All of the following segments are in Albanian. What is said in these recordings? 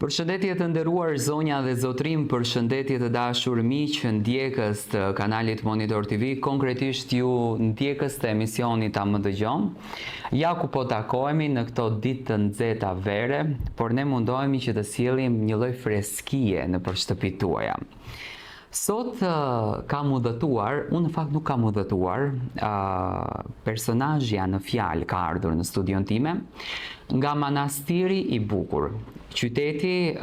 Përshëndetje të nderuar zonja dhe zotrim, përshëndetje të dashur miq, ndjekës të kanalit Monitor TV, konkretisht ju ndjekës të emisionit A më dëgjon. Ja ku po takohemi në këto ditë të nxehta vere, por ne mundohemi që të sjellim një lloj freskie në për shtëpitë tuaja. Sot kam udhëtuar, unë në fakt nuk kam udhëtuar, personazhja në fjalë ka ardhur në studion time nga Manastiri i Bukur, qyteti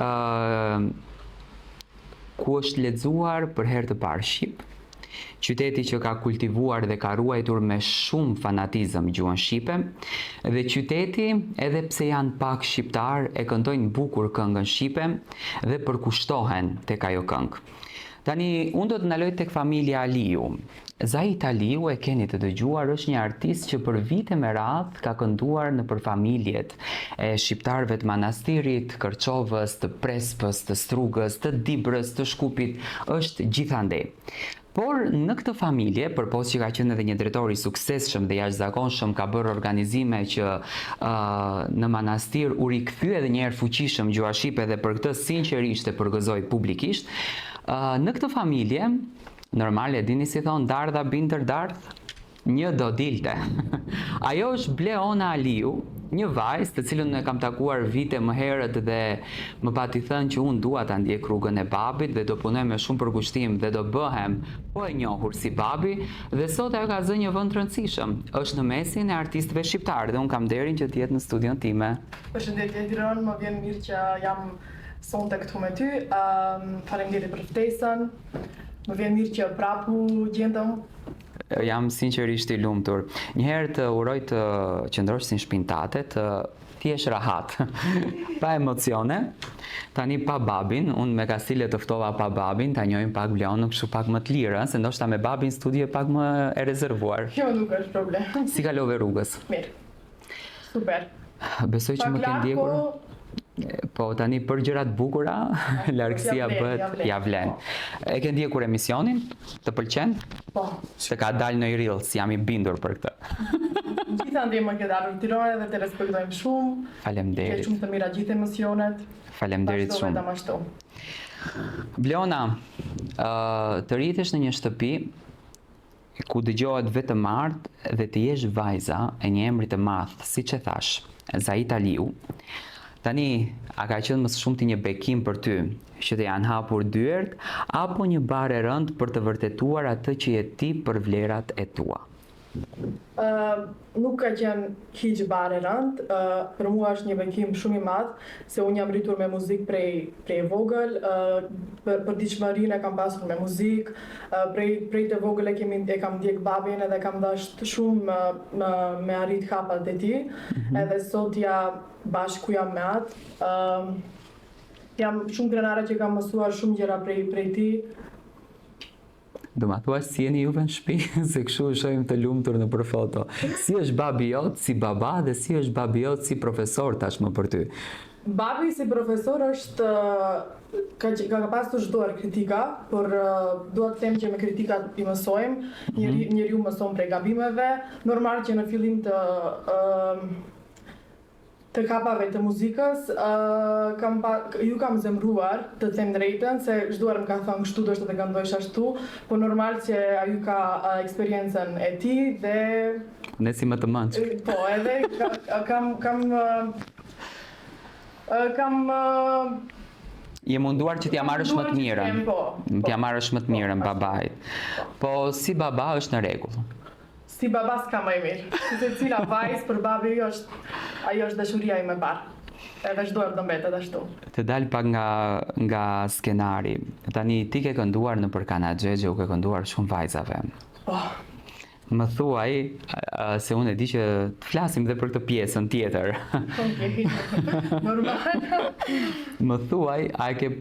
ku është lexuar për herë të parë shqip, qyteti që ka kultivuar dhe ka ruajtur me shumë fanatizëm gjuhën shqipe, dhe qyteti, edhe pse janë pak shqiptar, e këndojnë bukur këngën shqipe dhe përkushtohen tek ajo këngë. Tani, unë do të ndaloj tek familja Aliu. Zahit Aliu, e keni të dëgjuar, është një artist që për vite me radhë ka kënduar në për familjet e shqiptarëve të Manastirit, Kërçovës, të Prespës, të Strugës, të Dibrës, të Shkupit, është gjithandej. Por në këtë familje, përpos që ka qenë edhe një drejtor i suksesshëm dhe jashtëzakonshëm, ka bërë organizime që në manastir u rikthye edhe një herë fuqishëm gjuha shqipe dhe për këtë sinqerisht e përgëzoj publikisht. Në këtë familje, normal e dini si thon, dardha bindër dardh, një do dilte. Ajo është Bleona Aliu, një vajzë të cilën e kam takuar vite më herët dhe më pati thënë që unë dua ta ndjek rrugën e babit dhe do punoj me shumë përkushtim dhe do bëhem po e njohur si babi, dhe sot ajo ka zënë një vend të rëndësishëm. Është në mesin e artistëve shqiptar dhe unë kam nderin që të jetë në studion time. Përshëndetje Tiran, më vjen mirë që jam sonte këtu me ty. Faleminderit për ftesën. Më vjen mirë që prapu gjendëm. Jam sinqerisht i lumtur. Njëherë të uroj të qëndrosh si në shtëpinë tate, të jesh rahat, pa emocione. Tani pa babin, unë me Kasile të ftova pa babin, ta njohim pak Bleonën kështu pak më të lirë, se ndoshta me babin studio pak më e rezervuar. Jo, nuk është problem. Si kalove rrugës? Mirë. Super. Besoj që më ke ndjekur. Po tani për gjërat bukura, largësia bëhet ja vlen. E ke ndjekur emisionin? Të pëlqen? Po. Se ka dalë në Reels, jam i bindur për këtë. Gjithandej më ke dalë në Tiranë dhe të respektojmë shumë. Faleminderit. Ke shumë të mira gjithë emocionet. Faleminderit shumë. Bleona, të rritesh në një shtëpi ku dëgjohet vetëm art dhe të jesh vajza e një emri të madh, siç e thash, Zahit Aliu. Tani, a ka qenë më shumë ti një bekim për ty, që të janë hapur dyert, apo një bare rënd për të vërtetuar atë që je ti për vlerat e tua? Nuk ka qenë hiq bare rënd, për mua është një bekim shumë i madh, se unë jam rritur me muzikë prej vogël, për diçmërinë e kam pasur me muzikë, prej të vogël e kam ndjek babin edhe kam dashur shumë me arrit hapat e tij, edhe sot ja bashku jam me atë. Jam shumë krenare që kam mësuar shumë gjëra prej tij. Do ma thua si jeni juve në shtëpi, se kështu shohim të lumtur në për foto. Si është babi jot si baba dhe si është babi jot si profesor tashmë për ty? Babi si profesor është ka pasur çdoar kritika, por dua të them që me kritikat i mësojmë, njeriu mëson prej gabimeve, normal që në fillim të kapave të muzikës, ju kam zemruar, të them drejtën, se çdoar më ka thënë kështu do të këndojsh ashtu, po normal që ju ka eksperiencën e tij dhe ne si më të mëndsh. Po, edhe kam je munduar që t'ja marrësh më të mirën. T'ja marrësh më të mirën babait. Po si baba është në rregull. Si baba s'ka më e mirë. Se cila vajzë për babi ajo është dashuria ime e parë. Edhe çdoar do mbetet ashtu. Të dal pak nga skenari. Tani ti ke kënduar në për Kanaxhexhe, u ke kënduar shumë vajzave. Po. Më thuaj, se unë e di që të flasim dhe për këtë pjesën tjetër. Okej. Normal. Më thuaj, a e ke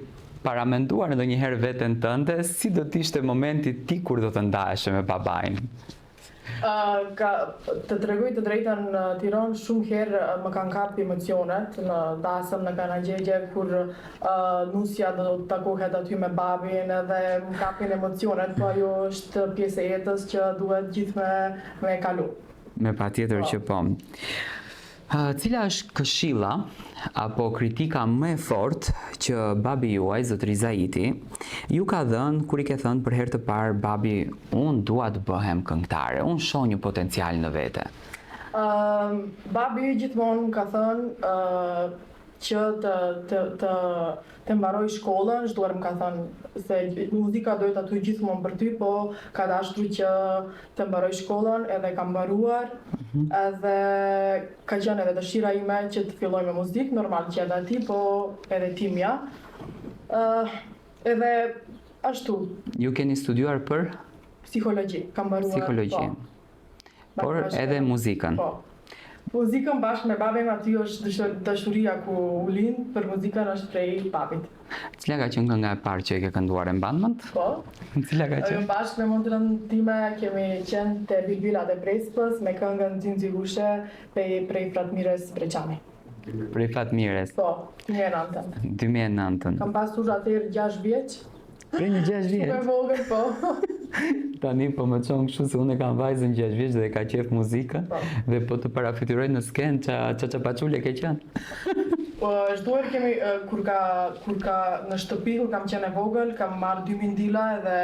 paramenduar ndonjëherë veten tënde si do të ishte momenti ti kur do të ndahesh me babain? Të tregoj të drejtën, në Tiranë shumë herë më kanë kapur emocionet, në dasëm në Kanaxhexhe kur nusja do të takohet aty me babin edhe më kapin emocionet, po ajo është pjesë e jetës që duhet gjithë me kalu. Me patjetër që po. Cila është këshilla apo kritika më e fortë që babi juaj, zotëri Zaiti, ju ka dhënë kur I ke thënë për herë të parë babi, unë dua të bëhem këngëtare, unë shoh një potencial në vete? Babi gjithmonë më ka thënë që të mbaroj shkollën, çduar më ka thënë se muzika duhet aty gjithmonë për ty, po ka dashur që të mbaroj shkollën, edhe kam mbaruar, edhe ka qenë edhe dëshira ime që të filloj me muzikë, normal që edhe ti, po edhe timja. Edhe ashtu. Ju keni studiuar për? Psikologji, kam mbaruar. Psikologji. Por edhe muzikën. Po. Muzikën bashkë me babin aty është dashuria ku u lind, për muzikën është prej babit. Cila ka qenë kënga e parë që e ke kënduar, e mban mend? Po. Cila ka qenë? Bashkë me motrën time kemi qenë te Bilbilat e Prespës me këngën Zinxhirushe prej Fatmires Breçani. Prej Fatmires. Po, 2009. 2009. Kam pasur atëherë 6 vjeç. Prej një 6 vjeç. Shumë e vogël, po. Tani po më çon kështu se unë kam vajzën 6 vjeç dhe ka qef muzikën dhe po të parafityroj në skenë ça paçule ke qenë. Po çduar kemi kur ka në shtëpi kur kam qenë e vogël, kam marrë 2 mindilla edhe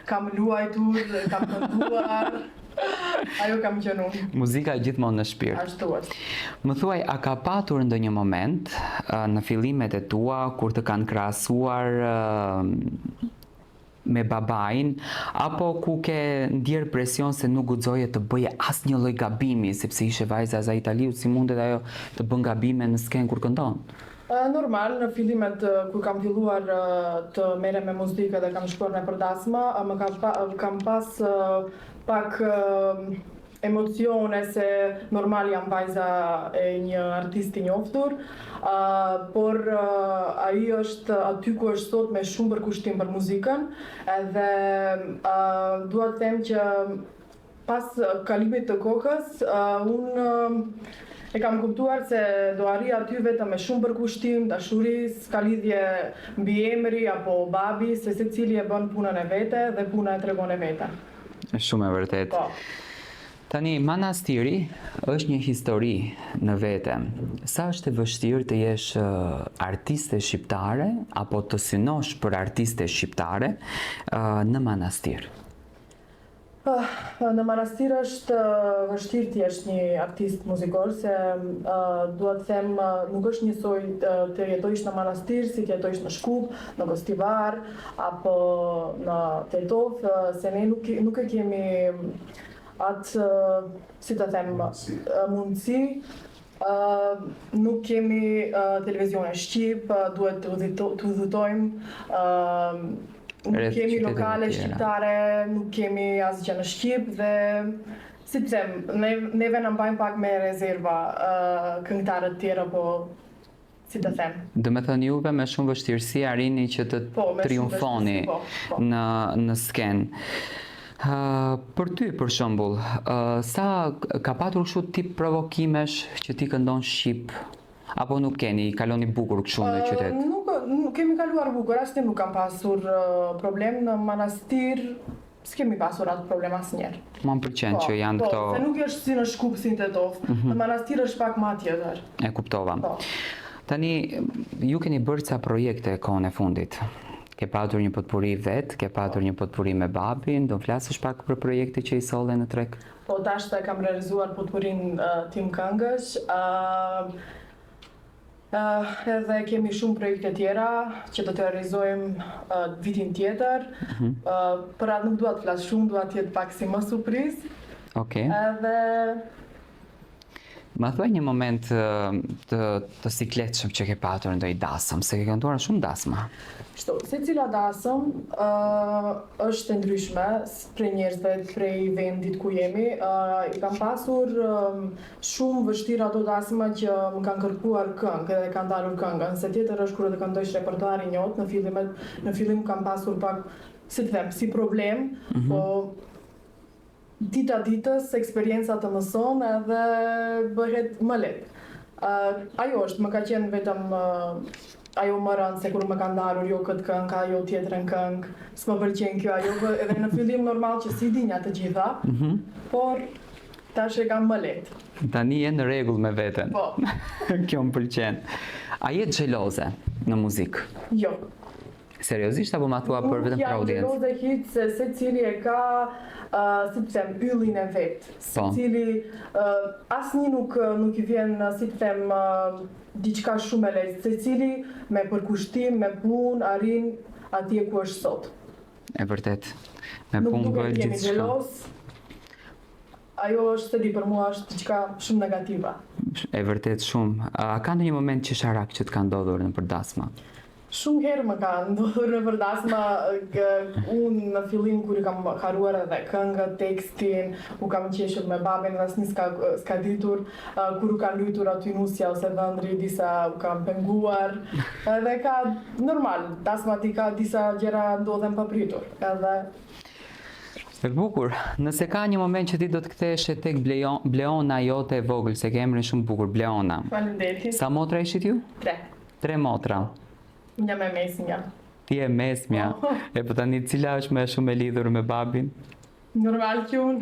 kam luajtur, kam kënduar. Ajo kam qenë unë. Muzika gjithmonë në shpirt. Ashtu është. Më thuaj, a ka patur ndonjë moment në fillimet e tua kur të kanë krahasuar me babain, apo ku ke ndjer presion se nuk guxoje të bëje asnjë lloj gabimi, sepse ishe vajza za Italiu, si mundet ajo të bën gabime në skenë kur këndon? Normal, në fillimet kur kam filluar të merrem me muzikë dhe kam shkuar në përdasma, kam pas pak emocione se normal jam vajza e një artist I njoftur, por ai është aty ku është sot me shumë përkushtim për muzikën, edhe dua të them që pas kalimit të kohës, unë e kam kuptuar se do arri aty vetëm me shumë përkushtim, dashuri, s'ka lidhje mbi emri apo babi, se secili e bën punën e vete dhe puna e tregon e vete. Shumë e vërtet. Po. Tani, manastiri është një histori në vete. Sa është e vështirë të jesh artiste shqiptare apo të synosh për artiste shqiptare në manastir? Në manastir është vështirë të jesh një artist muzikor, se dua të them nuk është njësoj të jetojsh në manastir si të jetojsh në Shkup, në Gostivar apo në Tetov, se ne nuk e kemi atë, si të them, mundësi, nuk kemi televizione shqip, duhet të udhëtojmë, nuk kemi lokale shqiptare, nuk kemi asgjë në Shqip dhe, si të them, neve në mbajmë pak me rezerva këngëtarët tjera, po si të them. Do me thënë juve me shumë vështirësi arrini që të triumfoni në skenë. Për ty, për shembull, sa ka patur kështu tip provokimesh që ti këndon shqip? Apo nuk keni, kaloni bukur kështu në qytet? Nuk kemi kaluar bukur, asnjë nuk kam pasur problem në manastir. S'kemi pasur atë problem asnjëherë. Ma më pëlqen që janë këto... Se nuk është si në Shkup, si në Tetov. Në manastir është pak ma tjetër. E kuptova. Tani, ju keni bërë ca projekte kohën e fundit. Ke patur një potpuri vetë, ke patur një potpuri me babin, do flasësh pak për projekte që I solle në treg? Po, tashtë kam realizuar potpurin tim këngësh. Edhe kemi shumë projekte tjera që do të realizojmë vitin tjetër. Për atë nuk dua të flas shumë, dua të jetë pak si më surprizë. Okej. Edhe Ma thuaj një moment të sikletshëm që ke patur ndonjë dasëm, se ke kënduar shumë dasma. Kështu, secila dasëm është e ndryshme prej njerëzve, prej vendit ku jemi. I kam pasur shumë vështirë ato dasma që më kanë kërkuar këngë edhe kanë dalur këngën. Se tjetër është kur të këndojsh repertuar I njot, në fillim kam pasur pak, si të them, si problem, po dita ditës, eksperjenca të mëson edhe bëhet më lehtë. Ajo është, më ka qenë vetëm ajo më rënd se kur më kanë dalur jo këtë këngë, ajo tjetrën këngë, s'më pëlqen kjo ajo, edhe në fillim normal që si dinja të gjitha, por tash e kam më lehtë. Tani je në rregull me veten. Po. Kjo më pëlqen. A je xheloze në muzikë? Jo. Seriozisht apo ma thua për vetëm për audiencë? Nuk jam xheloze hiç se secili e ka si të them yllin e vet. Secili asnjë nuk i vjen si të them diçka shumë e lehtë. Secili me përkushtim, me punë arrin atje ku është sot. E vërtet. Me Nuk punë duhet bëhet jemi gjithçka. xhelos. Ajo është se di për mua është diçka shumë negative. E vërtet shumë. A ka ndonjë moment qesharak që të ka ndodhur nëpër dasma? Shumë herë më ka ndodhur në përdasma, unë në fillim kur i kam haruar edhe këngët, tekstin, u kam qeshur me babin dhe asnjë s'ka ditur, kur u kanë luajtur aty nusja ose dhëndri, disa u kam penguar, edhe ka normal, dasmatika disa gjëra ndodhen papritur, edhe E bukur. Nëse ka një moment që ti do të kthehesh tek Bleona jote e vogël, se ke emrin shumë bukur, Bleona. faleminderit. Sa motra ishit ju? 3. 3 motra. Unë jam e mesmja. Ti e mesmja. E po tani cila është më shumë e lidhur me babin? Normal që unë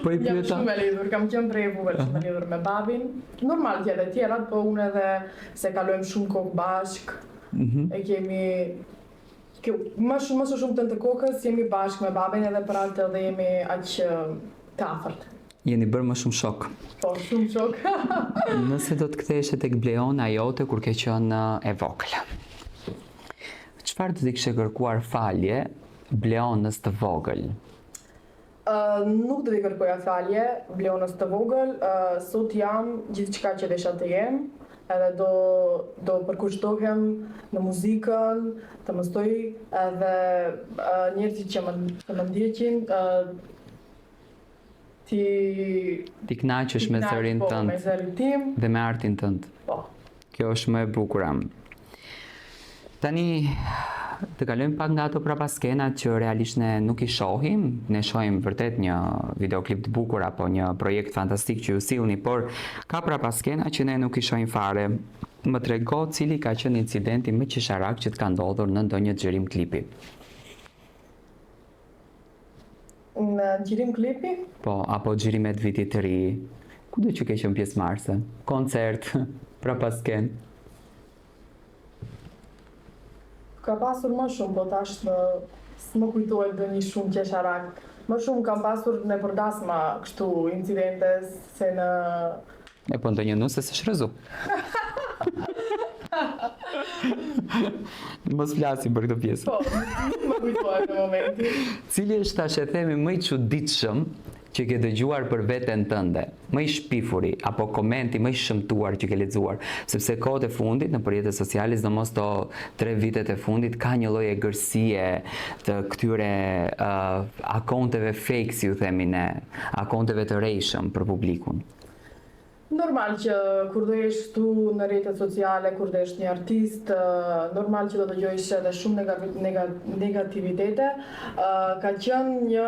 Po i jam pyeta. shumë e lidhur, kam qenë prej e vogël shumë e lidhur me babin. Normal që edhe tjerat, po unë edhe se kalojmë shumë kohë bashk. E kemi më shumë të kokës jemi bashkë me babin edhe për atë edhe jemi aq të afërt. Jeni bërë më shumë shok. Po, shumë shok. Nëse do të kthehesh tek Bleona jote kur ke qenë e vogël. Çfarë do t'i kishe kërkuar falje Bleonës të vogël? Nuk do t'i kërkoja falje Bleonës të vogël, sot jam gjithçka që desha të jem, edhe do përkushtohem në muzikën, të mësoj edhe njerëzit që më ndjekin, Ti kënaqesh me zërin me tënd zërin tim. dhe me artin tënd. Po. Kjo është më e bukura. Tani të kalojmë pak nga ato prapaskenat që realisht ne nuk i shohim. Ne shohim vërtet një videoklip të bukur apo një projekt fantastik që ju sillni, por ka prapaskena që ne nuk i shohim fare. Më trego cili ka qenë incidenti më qesharak që të ka ndodhur në ndonjë xhirim klipi. Në xhirim klipi? Po, apo xhirimet vitit të ri. Kudo që ke qenë pjesëmarrëse? Koncert, prapasken. Ka pasur më shumë, po tash s'më kujtohet dhe një shumë qesharak. Më shumë kam pasur në përdasma kështu incidente se në... E po ndonjë nuse se shrezu. Mos flasim për këtë pjesë. Po, nuk më kujtohet në momentin. Cili është tash e themi më i çuditshëm që ke dëgjuar për veten tënde, më i shpifuri apo komenti më i shëmtuar që ke lexuar, sepse kohët e fundit në rrjetet sociale, sidomos to 3 vitet e fundit, ka një lloj egërsie të këtyre akonteve fake, si ju themi ne, akonteve të rrejshëm për publikun. Normal që kur do jesh këtu në rrjetet sociale, kur do jesh një artist, normal që do dëgjojsh edhe shumë negativitete. Ka qenë një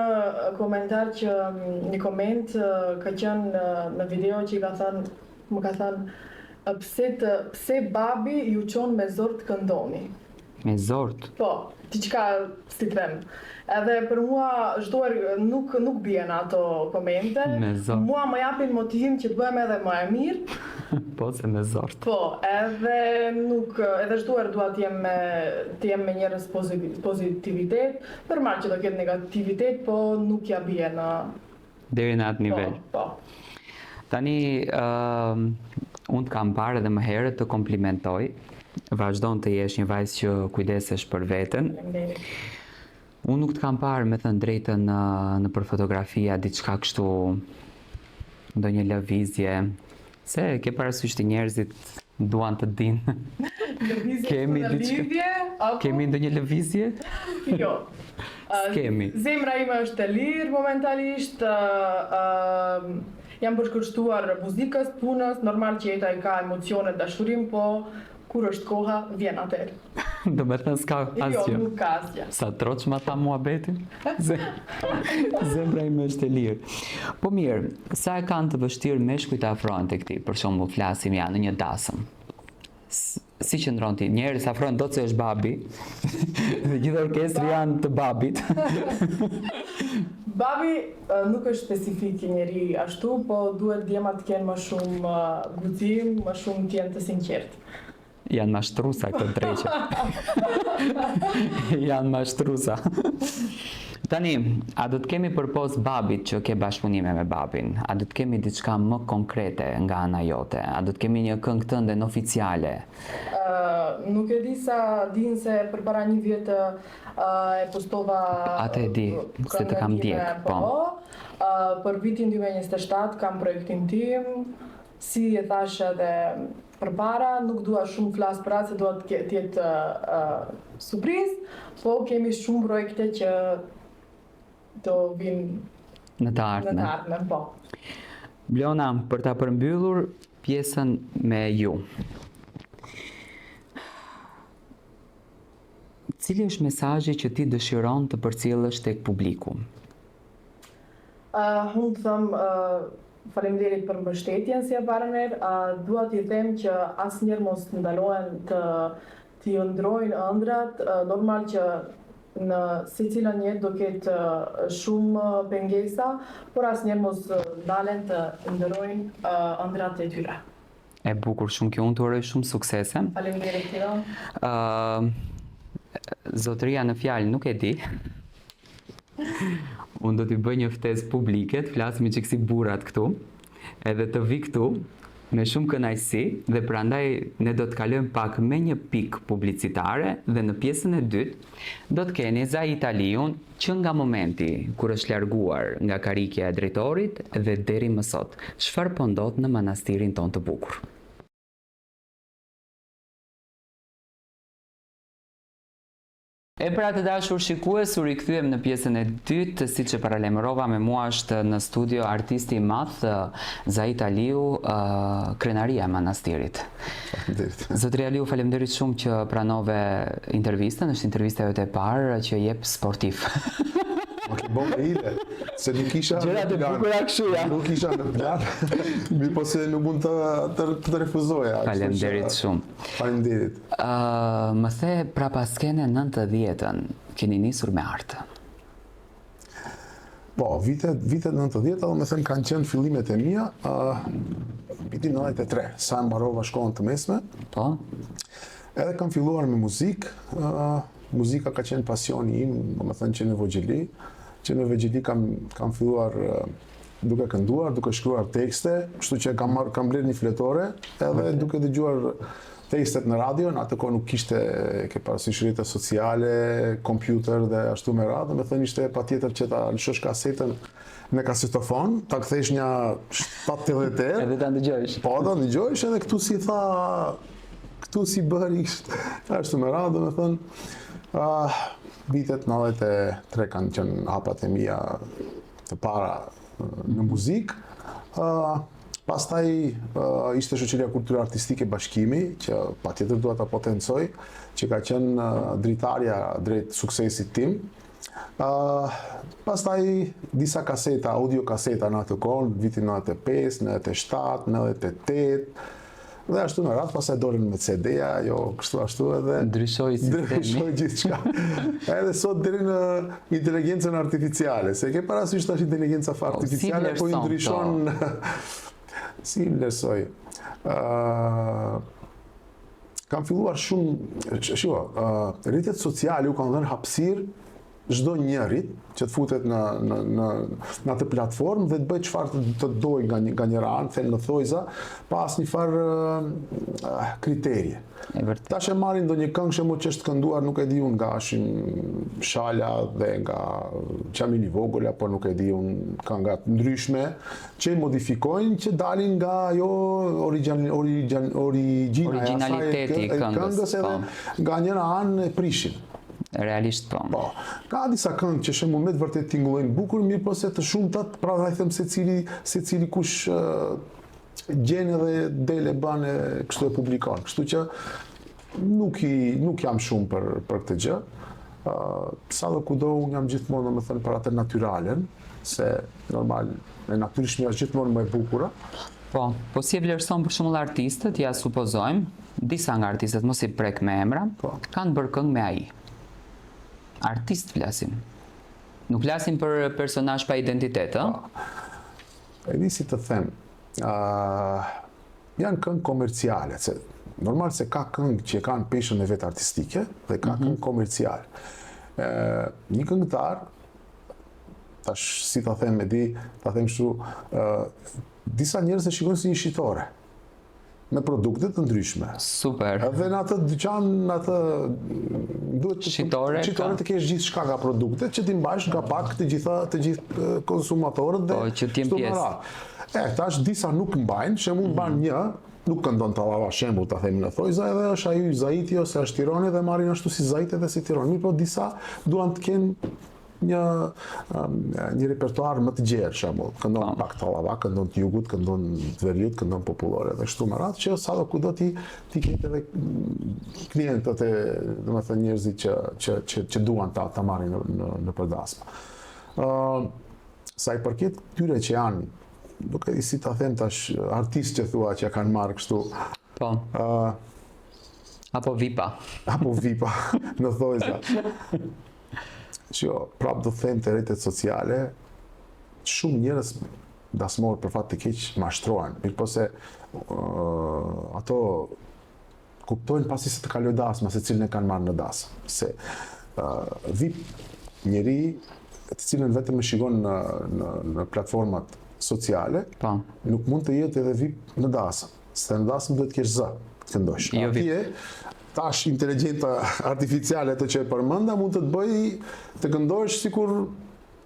komentar që një koment ka qenë në video që më ka thënë pse babi ju çon me zor të këndoni. Me zort? Po, diçka si të them. Edhe për mua çdoher nuk bien ato komente. Me zort. Mua më japin motivim që të bëhem edhe më e mirë. Po, se me zort. Po, edhe çdoher dua të jem me njerëz pozitivitet, normal që do ketë negativitet, po nuk ja bie në Deri në atë nivel. Po. Tani unë të kam parë edhe më herët të komplimentoj. Vazhdon të jesh një vajzë që kujdesesh për veten. Unë nuk të kam parë, me thënë drejtën, në për fotografia diçka kështu, ndonjë lëvizje, se ke parasysh të njerëzit duan të dinë. Kemi diçka? Kemi ndonjë lëvizje? Jo. S'kemi. Zemra ime është e lirë momentalisht. Jam përshkruar muzikës, punës, normal që jeta i ka emocione, dashurim, po kur është koha, vjen atëherë. Do me thënë s'ka asgjë. Jo, nuk ka asgjë. Sa troç ma tha muhabetin? Zemra ime është e lirë. Po mirë, sa e kanë të vështirë meshkujt të afrohen tek ti, për shembull flasim ja në një dasëm. Si qëndron ti? Njerë s'afrohen dot se është babi, dhe gjithë orkestri janë të babit. Babi nuk është specifik njeri ashtu, po duhet djemar të kenë më shumë guxim, më shumë të jenë të sinqertë. Janë mashtrusa këtë dreqe. Janë mashtrusa. Tani, a do të kemi përpos babit që ke bashkëpunime me babin? A do të kemi diçka më konkrete nga ana jote? A do të kemi një këngë tënde në oficiale? Nuk e di sa din se përpara një vjet e postova Atë e di, se të kam djek, po. Për vitin 2027 kam projektin tim, si e thash edhe përpara, nuk dua shumë flas për atë se dua të jetë surprizë, po kemi shumë projekte që do vinë Në të ardhmen, po. Blona, për ta përmbyllur pjesën me ju. Cili është mesazhi që ti dëshiron të përcjellësh tek publiku? Unë të them faleminderit për mbështetjen si e parën herë. Dua t'i them që asnjëherë mos ndalohen t'i ndrojnë ëndrat. Normal që në secilën jetë do ketë shumë pengesa, por asnjëherë mos ndalen të ndrojnë ëndrat e tyre. E bukur shumë kjo, unë të uroj shumë suksese. Faleminderit tira. Zotëria në fjalë nuk e di. Unë do t'i bëj një ftesë publike, të flasim që kësi burrat këtu, edhe të vi këtu me shumë kënaqësi dhe prandaj ne do të kalojmë pak me një pikë publicitare dhe në pjesën e dytë do të keni Zaita Liun që nga momenti kur është larguar nga karrikja e drejtorit dhe deri më sot, çfarë po ndodh në manastirin ton të bukur. E pra të dashur shikues, u rikthyem në pjesën e dytë, siç e paralajmërova, me mua është në studio artisti i madh Zaita Liu, krenaria e manastirit. Faleminderit. Zotëria Liu, faleminderit shumë që pranove intervistën, është intervista jote e parë që jep sportiv. Ma ke bom e ile, se nuk isha Gjërat e bukura kështu janë. Nuk isha në plan, mirë po se nuk mund të refuzoja. Faleminderit shumë. Faleminderit. Më the pra pas kene 90-ën, keni nisur me artë. Po, vitet 90, do me thënë kanë qenë fillimet e mia, vitin 93, sa e mbarova shkollën të mesme. Po? Edhe kam filluar me muzikë, muzika ka qenë pasioni im, do me thënë që në Vogjeli. Që në Vogjeli kam filluar duke kënduar, duke shkruar tekste, kështu që kam bler një fletore, edhe duke dëgjuar tekstet në radio, në atë kohë nuk kishte ke parasysh rrjetet sociale, kompjuter dhe ashtu me radhë, me thënë ishte patjetër që ta lëshosh kasetën në kasetofon, ta kthesh një 7-8 Edhe ta ndëgjojsh. Po, ta ndëgjojsh edhe këtu si tha, këtu si bëri, ashtu me radhë, me thënë, vitet 93 kanë qenë hapat e mia të para në muzikë. Pastaj ishte shoqëria kulturore artistike Bashkimi, që patjetër dua ta potencoj, që ka qenë dritarja drejt suksesit tim. Pastaj disa kaseta, audio kaseta në atë kohë, vitin 95, 97, 98. Dhe ashtu në radhë, pastaj dolën me CD-ja, jo kështu ashtu edhe Ndryshoi sistemi. Ndryshoi gjithçka. Edhe sot deri në inteligjencën artificiale, se ke parasysh tash inteligjenca artificiale po i ndryshon si vlerësoj. Kam filluar shumë, rrjetet sociale u kanë dhënë hapësirë çdo njërit që të futet në atë platformë dhe të bëjë çfarë të dojë nga njëra anë, thënë në thojza, pa asnjë farë kriterje. Tash e marrin ndonjë këngë shembull që është kënduar, nuk e di unë, nga Shala dhe nga Qamini Vogël, apo nuk e di unë, kënga të ndryshme, që i modifikojnë, që dalin nga ajo origjinaliteti i këngës, edhe nga njëra anë e prishin. Realisht po. Po, ka disa këngë që shembull me të vërtet tingëllojnë bukur, mirë po se të shumtat, pra dhe them secili kush gjen edhe dele bën kështu e publikon. Kështu që nuk jam shumë për këtë gjë. Sa dhe kudo unë jam gjithmonë, domethënë, për atë natyralen, se normal e natyrisht është gjithmonë më e bukura. Po si e vlerëson për shembull artistët, ja supozojmë, disa nga artistët, mos i prek me emra, kanë bërë këngë me ai. Artist flasim. Nuk flasim për personazh pa identitet, ë? E di si të them, janë këngë komerciale, se normal se ka këngë që kanë peshën e vetë artistike dhe ka këngë komerciale. Një këngëtar, tash si ta them, ta them kështu, disa njerëz e shikojnë si një shitore me produkte të ndryshme. Super. Edhe në atë dyqan, në atë duhet Shitore të kesh gjithçka nga produktet që ti mbajsh nga pak të gjithë konsumatorët dhe që t'jem kështu me pjesë. radhë. Tash disa nuk mbajnë, shembull mban një, nuk këndon Tallava shembull ta themi në Thojza, edhe është ai Zaiti ose është Tironi dhe marrin ashtu si Zaiti dhe si Tironi. Mirë, po disa duan të kenë një repertuar më të gjerë, shembull, këndon pak Tallava, këndon të Jugut, këndon të Veriut, këndon popullore dhe kështu me radhë, që sado kudo ti ketë edhe klientët domethënë njerëzit që duan ta marrin në përdasmë. Sa i përket këtyre që janë, nuk e di si ta them tash, artistë që thua që kanë marrë kështu. Po. Apo VIP-a. Apo VIP-a në Thojza. Që prapë do të them të rrjetet sociale, shumë njerëz dasmor për fat të keq mashtrohen, mirëpo se ato kuptojnë pasi se të kaloj dasma se cilën e kanë marrë në dasmë. Se VIP njeri të cilën vetëm e shikon në platformat sociale, nuk mund të jetë edhe VIP në dasëm, se në dasëm duhet të kesh zë të këndosh. Atje, tash inteligjenta artificiale të që e përmenda mund të të bëj të këndosh sikur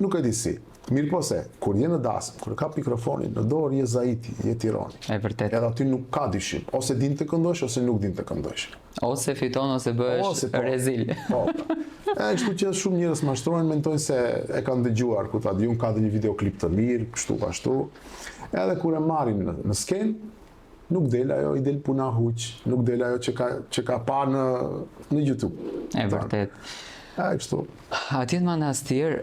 nuk e di si. Mirë po se, kur je në dasëm, kur kap mikrofonin, në dorë je Zaiti, je Tironi. E vërtet. Edhe aty nuk ka dyshim, ose din të këndosh, ose nuk din të këndosh. Ose fiton, ose bëhesh rezil. Po. Kështu që shumë njerëz mashtrohen, mendojnë se e kanë dëgjuar ku ta diun, ka dhe një videoklip të mirë, kështu ashtu. Edhe kur e marrin në skenë, nuk del ajo, i del puna huq, nuk del ajo që ka pa në YouTube. E vërtet. Kështu. Atje në manastir,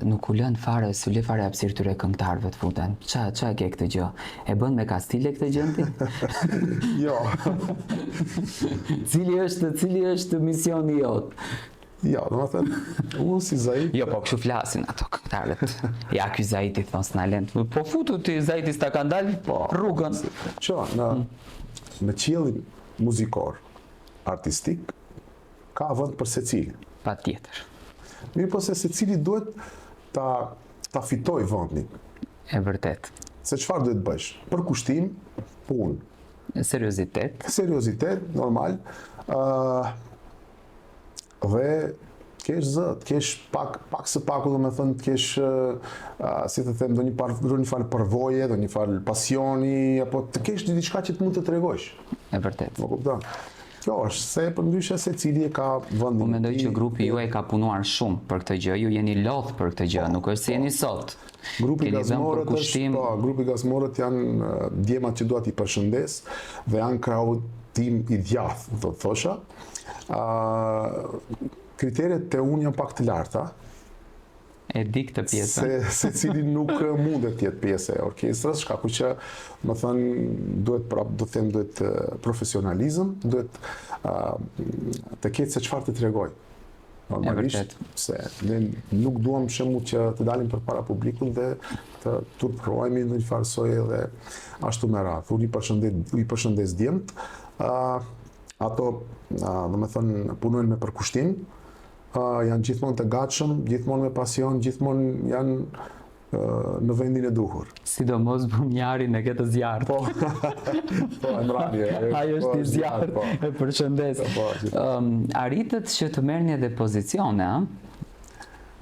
nuk u lën fare, s'u le fare hapësirë tyre këngëtarëve të futen. Qa ke këtë gjë? E bën me kastile këtë gjën ti? Jo. Cili është misioni jot? Jo, do të thënë, unë si Zaiti. Jo, po kështu flasin ato këngëtarët. Ja, ky Zaiti thon s'na lën. Po futu ti Zaiti s'ta ka dalë rrugën. Që në qiellin muzikor, artistik, ka vend për secili. Patjetër. Mirë po se secili duhet ta fitoj vendin. E vërtet. Se çfarë duhet bësh? Përkushtim, punë. Seriozitet, normal. Dhe kesh zë, të kesh pak së paku, domethënë të kesh si të them, do një farë përvoje, do një farë pasioni, apo të kesh diçka që të mund të tregosh. E vërtet. Më kupton? Kjo është, se përndryshe secili e ka vendin. Unë mendoj që grupi juaj ka punuar shumë për këtë gjë, ju jeni lodh për këtë gjë, nuk është si jeni sot. Grupi Gazmorët janë djemat që duat i përshëndes dhe janë krautim i djathtë, do të thosha. Kriteret të unë janë pak të larta. E di këtë pjesë. Se cili nuk mundet të jetë pjesë e orkestrës, shkaku që, më thënë, duhet profesionalizëm, duhet të ketë se çfarë të tregoj. Normalisht, se ne nuk duam shembull që të dalim përpara publikut dhe të turprohemi në një farë dhe ashtu me radhë. Unë i përshëndes djemt, ato, domethënë, punojnë me përkushtim, janë gjithmonë të gatshëm, gjithmonë me pasion, gjithmonë janë në vendin e duhur. Sidomos Brumjari në këtë zjarrt. Po, e mbrani. Ajo është i zjarrt, e përshëndes. Arritët që të merrni edhe pozicione,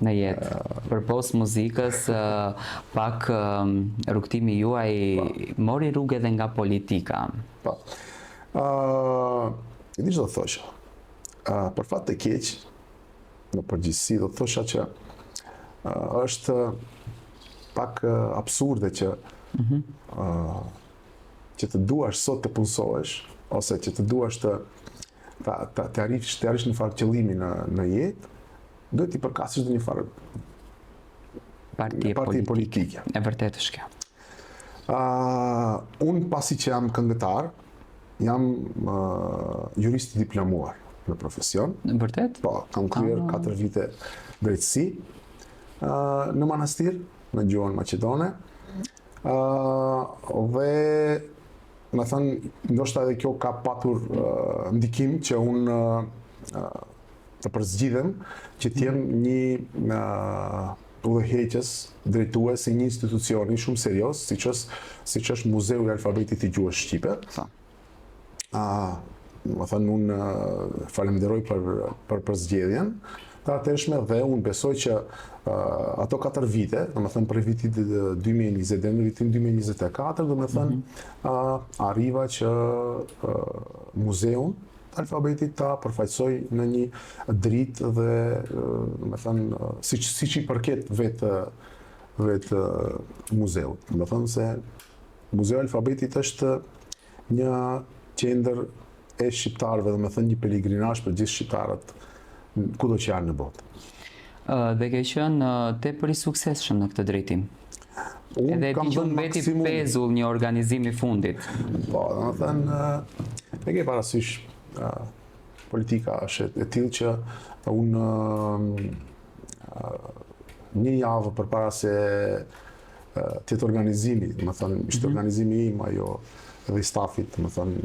në jetë, përpos muzikës, pak rrugtimi juaj mori rrugë edhe nga politika. Po. Di ç'do të thosha. Për fat të keq, në përgjithësi do të thosha që është pak absurde që të duash sot të punësohesh ose që të duash të arrish një farë qëllimi në jetë, duhet t'i përkasësh dhe një farë parti politike. E vërtet është kjo. Unë pasi që jam këngëtar, jam jurist i diplomuar në profesion. Në vërtet? Po, kam kryer 4 vite drejtësi në manastir, në gjuhën maqedone. Dhe me thënë, ndoshta edhe kjo ka patur ndikim që unë të përzgjidhem që t'jem një udhëheqës, drejtues i një institucioni shumë serios, siç është Muzeu i Alfabetit të Gjuhës Shqipe. Më thënë, unë falenderoj për zgjedhjen të atërshme dhe unë besoj që ato 4 vite, do më thënë për vitit 2020 dhe në vitin 2024, do më thënë arriva që muzeun të Alfabetit ta përfaqësoj në një dritë dhe, do më thënë, siç i përket vetë muzeut. Do më thënë se Muzeu i Alfabetit është një qendër e shqiptarëve, do më thënë një peligrinazh për gjithë shqiptarët kudo që janë në botë. Dhe ke qenë tepër i suksesshëm në këtë drejtim. Edhe ti që mbeti pezull një organizim i fundit. Po, do të thënë, e ke parasysh politika është e tillë që unë një javë përpara se të jetë organizimi, do të thënë, ishte organizimi im ajo edhe i stafit, do të thënë,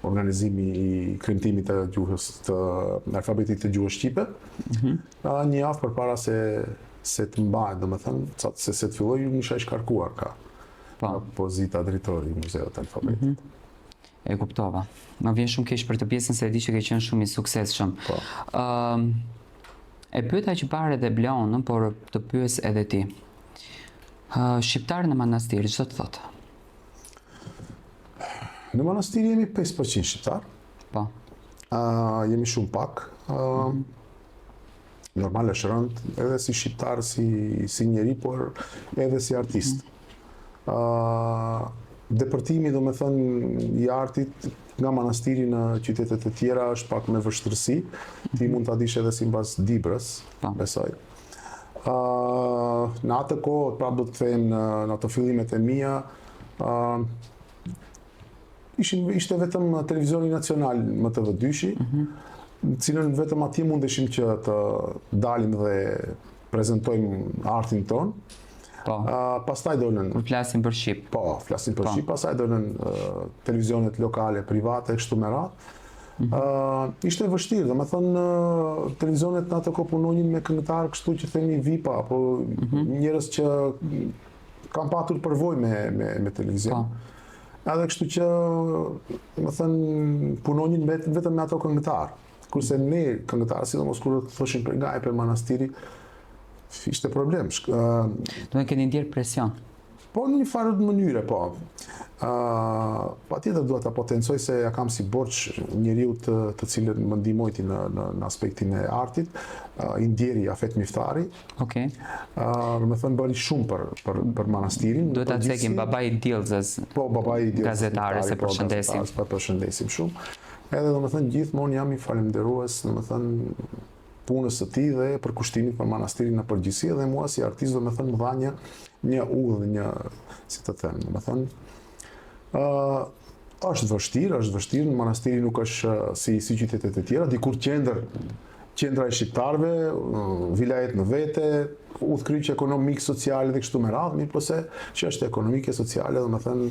organizimi i kremtimit të gjuhës të alfabetit të gjuhës shqipe. Një javë përpara se të mbahet, domethënë, se të filloj, unë isha i shkarkuar ka pozita drejtori i Muzeut të Alfabetit. E kuptova. Më vjen shumë keq për të pjesën se e di që ke qenë shumë i suksesshëm. E pyeta që pare dhe Bleonën, por të pyes edhe ti. Shqiptarë në manastir, ç'do të thotë? Në manastir jemi 5% shqiptar. Po. Jemi shumë pak. Normal është rënd edhe si shqiptar, si njeri, por edhe si artist. Depërtimi, do me thënë, i artit nga manastiri në qytetet e tjera është pak me vështërsi. Ti mund të adish edhe si mbas Dibrës, besoj. Në atë kohë, prapë do të kthejmë në ato fillimet e mia, ishte vetëm televizioni nacional më të vëdyshi, cilën vetëm atje mundeshim që të dalim dhe prezentojmë artin ton. Pastaj dolën... Kur flasim për Shqip. Po, flasim për Shqip, pastaj dolën televizionet lokale, private, kështu me radhë. Ishte vështirë, dhe me thënë, televizionet në atë kohë punonin me këngëtarë kështu që themi VIP-a, apo njerëz që kanë patur përvojë me televizion. Edhe kështu që, më thënë, punonin vetëm me ato këngëtarë. Kurse ne këngëtarë, sidomos kur të thoshin për nga e për manastiri, ishte problem. Do të keni ndjerë presion? Po, në një farë mënyre, po. Patjetër duhet ta potencoj se ja kam si borxh njeriu të cilën më ndihmojti në aspektin e artit, i ndjeri Afet Miftari. Okej. Me thënë bëri shumë për manastirin. Duhet ta cekim babai i Djellzës. Po, babai i Djellzës. Gazetare, se përshëndesim. Po, përshëndesim shumë. Edhe domethënë gjithmonë jam i falënderues, domethënë punës së tij dhe për kushtimin për manastirin në përgjithësi, dhe mua si artist domethënë më dha një udhë, një, si të them, domethënë është vështirë, në manastiri nuk është si qytetet e tjera, dikur qendra e shqiptarëve, vilajet në vete, udhkryqje ekonomik, sociale dhe kështu me radhë, mirë po se që është ekonomike, sociale, domethënë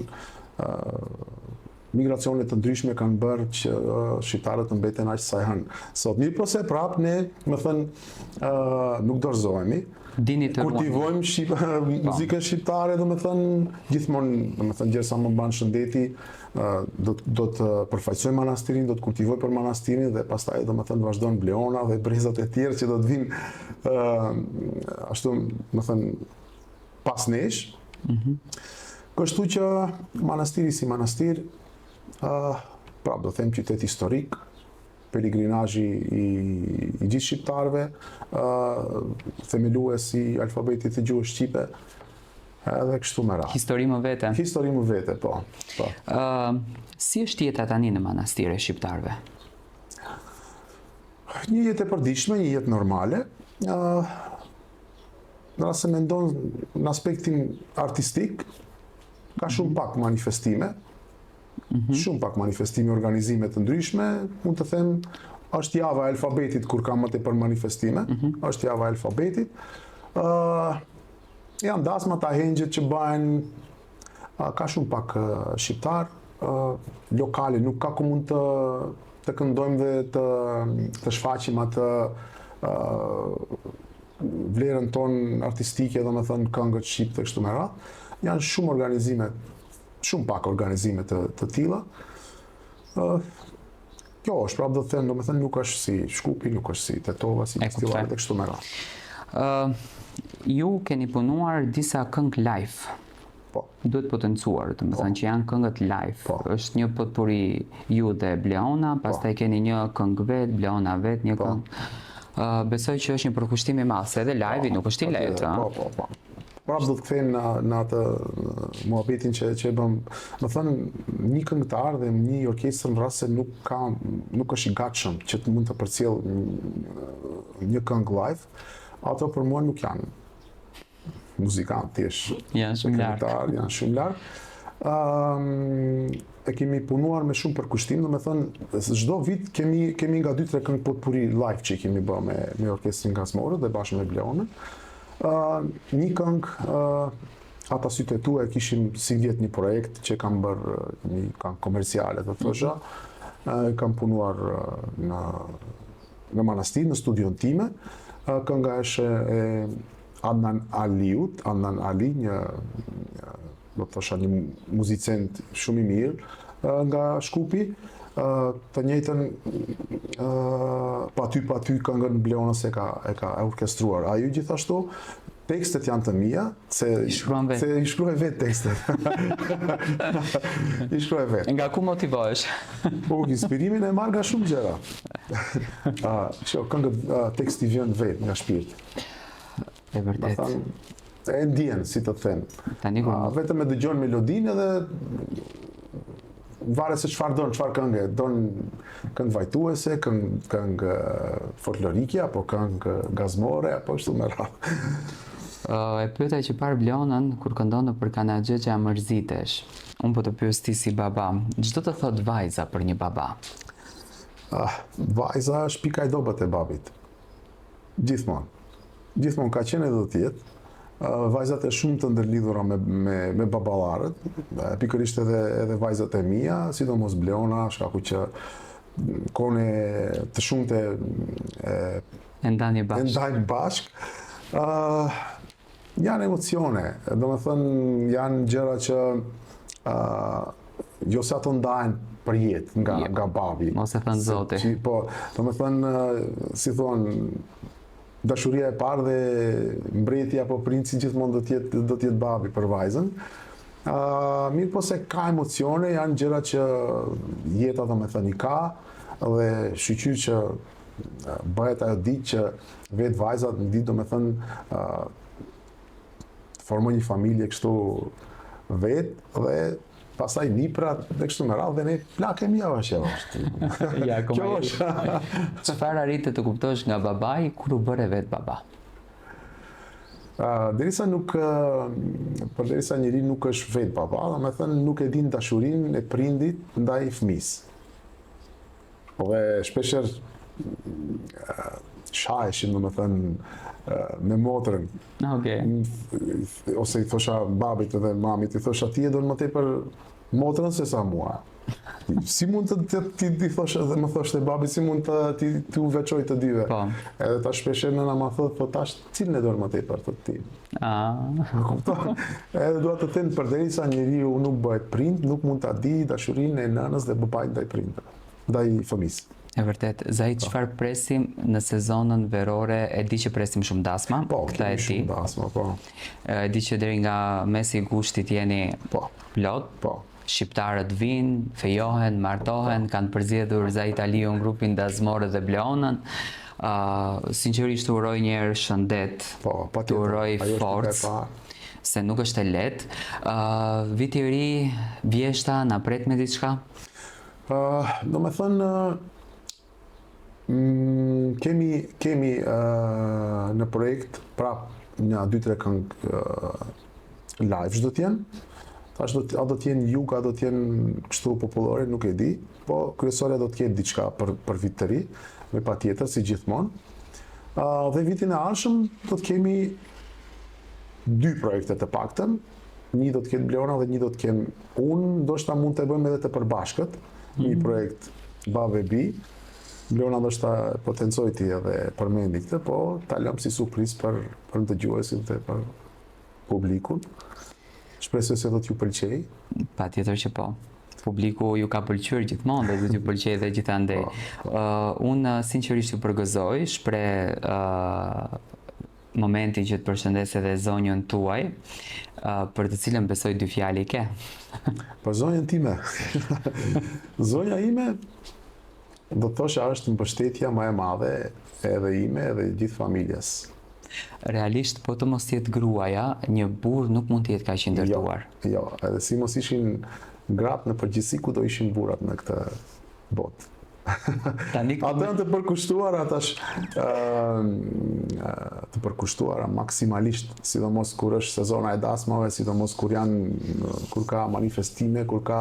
migracionet të ndryshme kanë bërë që shqiptarët të mbeten aq sa janë sot. Mirë po se prapë ne, më thënë, nuk dorëzohemi. Kultivojmë muzikën shqiptare, do me thënë, gjithmonë, do me thënë, gjersa më banë shëndeti, do të përfaqësoj manastirin, do të kultivoj për manastirin, dhe pastaj, do me thënë, vazhdojnë Bleona dhe brezat e tjerë që do të vinë, ashtu, me thënë, pas nesh. Kështu që manastiri si manastir, prapë do them qytet historik, peligrinazhi i gjithë shqiptarëve, themelues i alfabetit të gjuhës shqipe, edhe kështu me radhë. Histori më vete. Histori më vete, po. Si është jeta tani në manastire shqiptarëve? Një jetë e përditshme, një jetë normale. Nëse mendon në aspektin artistik, ka shumë pak manifestime. Shumë pak manifestime, organizime të ndryshme, mund të them është java e alfabetit kur ka më tepër manifestime, është java e alfabetit. Janë dasma të ahengjit që bëhen ka shumë pak shqiptar, lokale, nuk ka ku mund të këndojmë dhe të shfaqim atë vlerën tonë artistike, dhe me thënë këngët shqip të kështu me radhë. Janë shumë organizime, shumë pak organizime të tilla. Kjo është, prapë do të them, do me thënë nuk është si Shkupi, nuk është si Tetova, si festivalet e kështu me radhë. Ju keni punuar disa këngë live. Po. Duhet potencuar, të më thënë që janë këngët live. Po. Është një potpuri ju dhe Bleona, pastaj keni një këngë vet, Bleona vet, një këngë. Besoj që është një përkushtim i madh, se edhe live nuk është i lehtë. Po. Prapë do të kthejmë në atë muhabetin që e bëm. Më thënë, një këngëtar dhe një orkestër në rast se nuk është i gatshëm që të mund të përcjell një këngë live, ato për mua nuk janë muzikantë, janë shumë larg. Janë shumë larg. E kemi punuar me shumë përkushtim, do me thënë, çdo vit kemi nga 2-3 këngë potpuri live që i kemi bërë me orkestrin Gazmore dhe bashkë me Bleonën. Një këngë, ata sytë e tua e kishim si vjet një projekt që kam bërë një këngë komerciale të thosha. Kam punuar në Manastir, në studion time. Kënga është e Adnan Aliut, Adnan Ali, do të thosha një muzicent shumë i mirë nga Shkupi. Të njëjtën pa ty këngën Bleonës e ka orkestruar. Ai gjithashtu tekstet janë të mia, se i shkruaj vetë tekstet. I shkruaj vetë. Nga ku motivohesh? Inspirimin e marr nga shumë gjëra. Teksti vjen vetë nga shpirti. E vërtet. E ndjen, si të them. Vetëm e dëgjon melodinë edhe varet se çfarë don, çfarë këngë, don këngë vajtuese, këngë folklorike apo këngë gazmore apo kështu me radhë. E pyeta që parë Bleonën kur këndon për Kanaxhe që mërzitesh. Unë po të pyes ti si baba, ç'do të thot vajza për një baba? Vajza është pika e dobët e babit. Gjithmonë. Gjithmonë ka qenë edhe do të jetë. Vajzat e shumë të ndërlidhura me baballarët, pikërisht edhe vajzat e mia, sidomos Bleona, shkaku që kone të shumte e ndajnë bashk. Janë emocione, do me thënë janë gjëra që jo sa të ndajnë për jetë nga babi. Mos e thënë zoti. Po, do me thënë, si thonë, dashuria e parë dhe mbretja apo princi gjithmonë do të jetë babi për vajzën. Mirë po se ka emocione, janë gjëra që jeta do me thënë i ka dhe shqyqyr që bëhet ajo ditë që vetë vajzat në ditë do me thënë formoj një familje kështu vetë dhe pastaj niprat dhe kështu me radhë dhe ne plakemi javë. Ja, kjo është. Çfarë arrite të kuptosh nga babai kur u bëre vetë baba? Derisa njeri nuk është vetë baba, do me thënë nuk e din dashurinë e prindit ndaj fëmisë. Dhe shpesher shaheshin, do me thënë, me motrën. Ose i thosha babit dhe mamit, i thosha ti e do në më tepër motrën se sa mua. Si mund ti thosha dhe më thoshte babit, si mund ti u veçoj të dyve. Edhe ta shpesher nëna ma thot, po tash cilën e do në më tepër të ti. Edhe duhet të them, përderisa njeriu nuk bëhet prind, nuk mund ta di dashurinë e nënës dhe babait ndaj prindëve, ndaj fëmisë. E vërtet, Zahid, çfarë presim në sezonën verore? E di që presim shumë dasma, këta e di. Shumë dasma, po. E di që deri nga mesi i gushtit jeni plot. Po. Shqiptarët vinë, fejohen, martohen, kanë përzgjedhur Zahid Aliun, grupin Gazmore dhe Bleonën. Sinqerisht uroj një herë shëndet. Të uroj forcë. Se nuk është e lehtë. Viti i ri, vjeshta, na pret me diçka? Do me thënë, kemi në projekt prap një 2-3 këngë live çdo të jenë. Tash a do të jenë jug, a do të jenë kështu popullore, nuk e di, po kryesorja do të ketë diçka për vit të ri, me patjetër si gjithmonë. Dhe vitin e ardhshëm do të kemi 2 projekte të paktën. Një do të ketë Bleona dhe një do të kem unë, ndoshta mund të bëjmë edhe të përbashkët, një projekt Bave Bi. Bleona ndoshta potencoj ti edhe përmendi këtë, po ta lëm si surprizë për dëgjuesit dhe për publikun. Shpresoj se do t'ju pëlqej. Patjetër që po. Publiku ju ka pëlqyer gjithmonë dhe do t'ju pëlqejë edhe gjithandej. Unë sinqerisht ju përgëzoj, shpreh momentin që të përshëndes edhe zonjën tuaj, për të cilën besoj 2 fjalë i ke. Për zonjën time. Zonja ime do të thosha është mbështetja më e madhe edhe ime edhe gjithë familjes. Realisht, po të mos jetë gruaja, një burr nuk mund të jetë kaq i ndërtuar. Jo, edhe si mos ishin gratë në përgjithësi ku do ishin burrat në këtë botë. Ata janë të përkushtuara të përkushtuara maksimalisht, sidomos kur është sezona e dasmave, sidomos kur ka manifestime, kur ka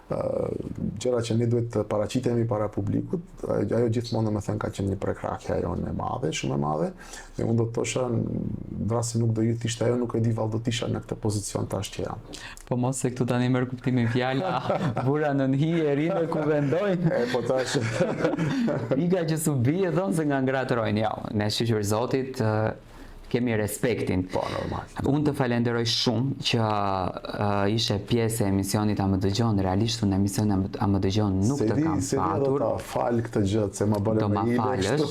gjëra që ne duhet të paraqitemi para publikut. Ajo gjithmonë më thënë ka qenë një prekrakje ajo e madhe, shumë e madhe. Dhe unë do të thosha, vrasi nuk do jetë ishte ajo, nuk e di vallë do të isha në këtë pozicion tash që jam. Po mos se këtu tani merr kuptimin fjala, burra në hi e rinë ku vendojnë. Po tash. Iga që su bie thon se nga ngratërojnë. Ja, me shqyr Zotit kemi respektin. Po, normal. Unë të falenderoj shumë që ishe pjesë e emisionit A Më Dëgjon. Realisht unë emisioni A Më Dëgjon nuk të kam Se patur. do ta fal këtë gjë, se më bële Do ma falësh,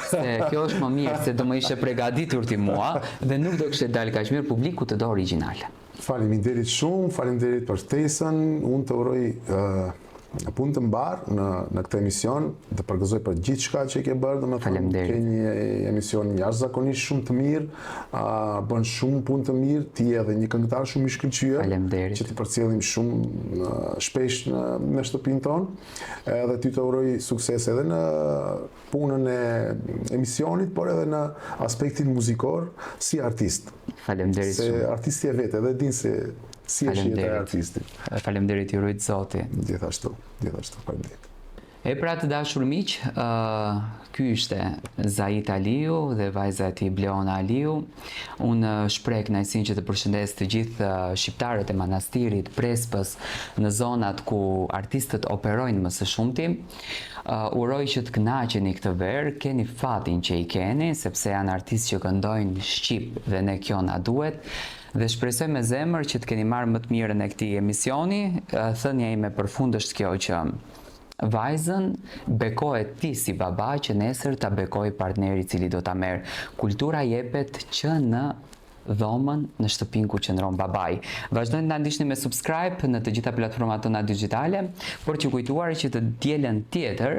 se kjo është më mirë se do më ishe përgatitur ti mua dhe nuk do kishte dalë kaq mirë, publiku të do origjinal. Faleminderit shumë, faleminderit për ftesën. Unë të uroj punë të mbar në këtë emision, të përgëzoj për gjithçka që ke bërë, domethënë ke një emision jashtëzakonisht shumë të mirë, bën shumë punë të mirë, ti edhe një këngëtar shumë i shkëlqyer, që ti përcjellim shumë shpesh në shtëpinë tonë. Edhe ty të uroj sukses edhe në punën e emisionit, por edhe në aspektin muzikor si artist. Faleminderit shumë. Se artisti e vetë, edhe din se si është jeta e artistit. Faleminderit ju rujt Zoti. Gjithashtu, faleminderit. E pra të dashur miq, ky ishte Zait Aliu dhe vajza e tij Bleona Aliu. Unë shpreh kënaqësinë që të përshëndes të gjithë shqiptarët e Manastirit, Prespës, në zonat ku artistët operojnë më së shumti. Uroj që të kënaqeni këtë verë, keni fatin që i keni, sepse janë artistë që këndojnë shqip dhe ne kjo na duhet. Dhe shpresoj me zemër që të keni marrë më të mirën e këtij emisioni. Thënia ime përfund është kjo që vajzën bekohet ti si baba që nesër ta bekoj partneri i cili do ta merr. Kultura jepet që në dhomën në shtëpinë ku qëndron babai. Vazhdojnë të na ndiqni me subscribe në të gjitha platformat tona digjitale, por që kujtuar që të dielën tjetër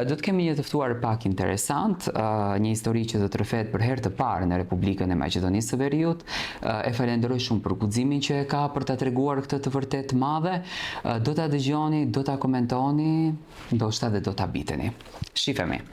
do të kemi një të ftuar pak interesant, një histori që do të rrëfehet për herë të parë në Republikën e Maqedonisë së Veriut. E falenderoj shumë për guximin që e ka për ta treguar këtë të vërtet madhe. Do ta dëgjoni, do ta komentoni, ndoshta dhe do ta biteni. Shifemi.